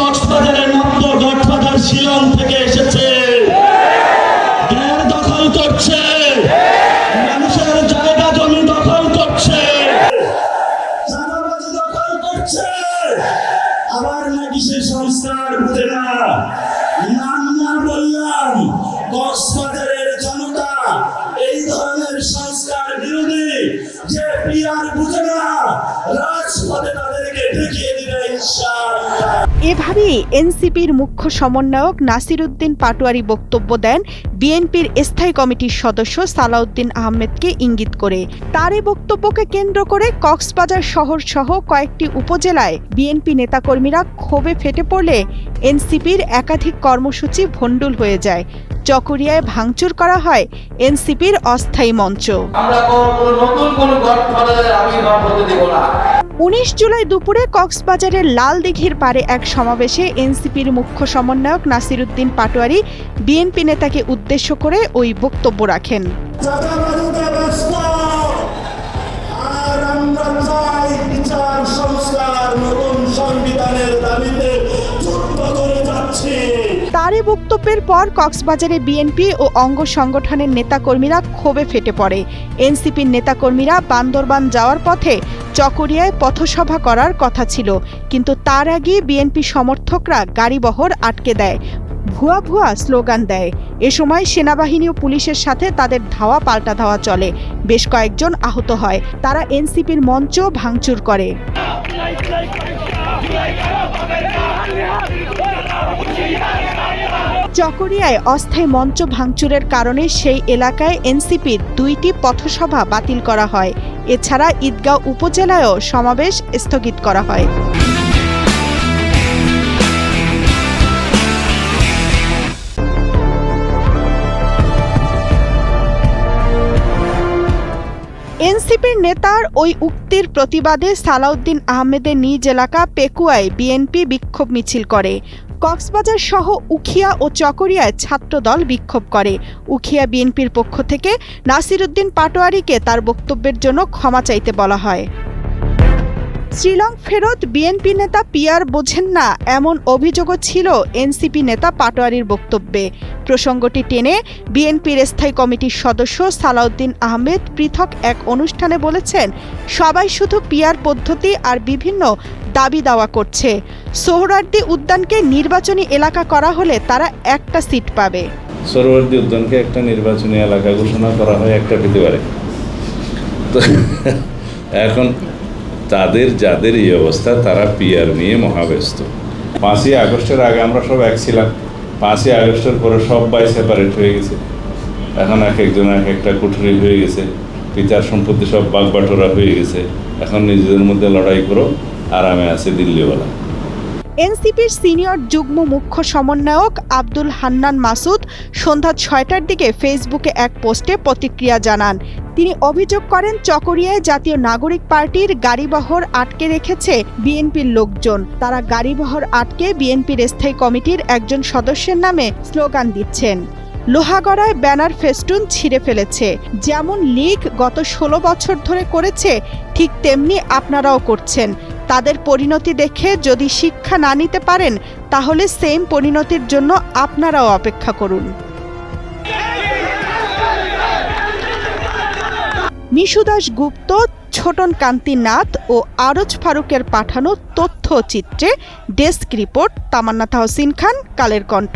কক্সবাজারের নব্য গডফাদার শিলং থেকে এসেছে, দখল করছে, মানুষের জায়গা জমি দখল করছে, চাঁদাবাজি দখল করছে। আবার নাকি সে সংস্কার বুঝে না। নাম না বললাম, কক্সবাজারের জনতা এই ধরনের সংস্কার বিরোধী যে পিয়ার বুঝে না, রাজপথে তাদেরকে ঢুকিয়ে দিবে ইনশাআল্লাহ। এভাবেই এনসিপির মুখ্য সমন্বয়ক নাসির উদ্দিন পাটোয়ারি বক্তব্য দেন বিএনপির স্থায়ী কমিটির সদস্য সালাউদ্দিন আহমেদকে ইঙ্গিত করে। তার এই বক্তব্যকে কেন্দ্র করে কক্সবাজার শহর সহ কয়েকটি উপজেলায় বিএনপি নেতাকর্মীরা ক্ষোভে ফেটে পড়লে এনসিপির একাধিক কর্মসূচি ভণ্ডুল হয়ে যায়। চকরিয়ায় ভাঙচুর করা হয় এনসিপির অস্থায়ী মঞ্চ। 19 জুলাই দুপুরে কক্সবাজারের লাল দিঘির পাড়ে এক সমাবেশে এনসিপির মুখ্য সমন্বয়ক নাসির উদ্দিন পাটোয়ারি বিএনপি নেতাকে উদ্দেশ্য করে ওই বক্তব্য রাখেন। তার এই বক্তব্যের পর কক্সবাজারে বিএনপি ও অঙ্গ সংগঠনের নেতাকর্মীরা ক্ষোভে ফেটে পড়ে। এনসিপির নেতাকর্মীরা বান্দরবান যাওয়ার পথে চকরিয়ায় পথসভা করার কথা ছিল, কিন্তু তার আগে বিএনপি সমর্থকরা গাড়িবহর আটকে দেয়, ভুয়া ভুয়া স্লোগান দেয়। এ সময় সেনাবাহিনী ও পুলিশের সাথে তাদের ধাওয়া পাল্টা ধাওয়া চলে, বেশ কয়েকজন আহত হয়। তারা এনসিপির মঞ্চ ভাঙচুর করে। চকরিয়ায় অস্থায়ী মঞ্চ ভাঙচুরের কারণে সেই এলাকায় এনসিপির 2টি পথসভা বাতিল করা হয়। এছাড়া ঈদগাঁও উপজেলায়ও সমাবেশ স্থগিত করা হয়। এনসিপির নেতার ওই উক্তির প্রতিবাদে সালাউদ্দিন আহমেদের নিজ এলাকা পেকুয়ায় বিএনপি বিক্ষোভ মিছিল করে। কক্সবাজার সহ উখিয়া ও চকরিয়ায় ছাত্রদল বিক্ষোভ করে। উখিয়া বিএনপির পক্ষ থেকে নাসির উদ্দিন পাটোয়ারিকে তার বক্তব্যের জন্য ক্ষমা চাইতে বলা হয়। শ্রীলং ফেরত বিএনপি নেতা পিয়ার বোঝেন না, এমন অভিযোগও ছিল এনসিপি নেতা পাটোয়ারির বক্তব্যে। প্রসঙ্গটি টেনে বিএনপির স্থায়ী কমিটির সদস্য সালাউদ্দিন আহমেদ পৃথক এক অনুষ্ঠানে বলেছেন, সবাই শুধু পিয়ার পদ্ধতি আর বিভিন্ন দাবি দাওয়া করছে। সোহরাওয়ার্দী উদ্যানকে নির্বাচনী এলাকা করা হলে তারা একটা সিট পাবে। সোহরাওয়ার্দী উদ্যানকে একটা নির্বাচনী এলাকা ঘোষণা করা হয়, একটা পেতে পারে। তো এখন তাদের যাদের এই অবস্থা, তারা পিয়ার নিয়ে মহাব্যস্ত। 5ই আগস্টের আগে আমরা সব এক ছিলাম, 5ই আগস্টের পরে সবাই সেপারেট হয়ে গেছে। এখন এক একজন এক একটা কুঠুরি হয়ে গেছে, পিতার সম্পত্তি সব বাগবাটোরা হয়ে গেছে। এখন নিজেদের মধ্যে লড়াই করো, আরামে আছে দিল্লিওয়ালা। এনসিপির সিনিয়র যুগ্ম মুখ্য সমন্বয়ক আব্দুল হান্নান মাসুদ সন্ধ্যা 6টার দিকে ফেসবুকে এক পোস্টে প্রতিক্রিয়া জানান। তিনি অভিযোগ করেন, চকরিয়ায় জাতীয় নাগরিক পার্টির গাড়িবহর আটকে রেখেছে বিএনপির লোকজন। তারা গাড়িবহর আটকে বিএনপির স্থায়ী কমিটির একজন সদস্যের নামে স্লোগান দিচ্ছেন। লোহাগড়ায় ব্যানার ফেস্টুন ছিঁড়ে ফেলেছে। যেমন লীগ গত 16 বছর ধরে করেছে, ঠিক তেমনি আপনারাও করছেন। তাদের পরিণতি দেখে যদি শিক্ষা না নিতে পারেন, তাহলে সেম পরিণতির জন্য আপনারাও অপেক্ষা করুন। মিশু দাস গুপ্ত, ছোটন কান্তি নাথ ও আরজ ফারুকের পাঠানো তথ্যচিত্রে ডেস্ক রিপোর্ট, তামান্না তাহসিন খান, কালের কণ্ঠ।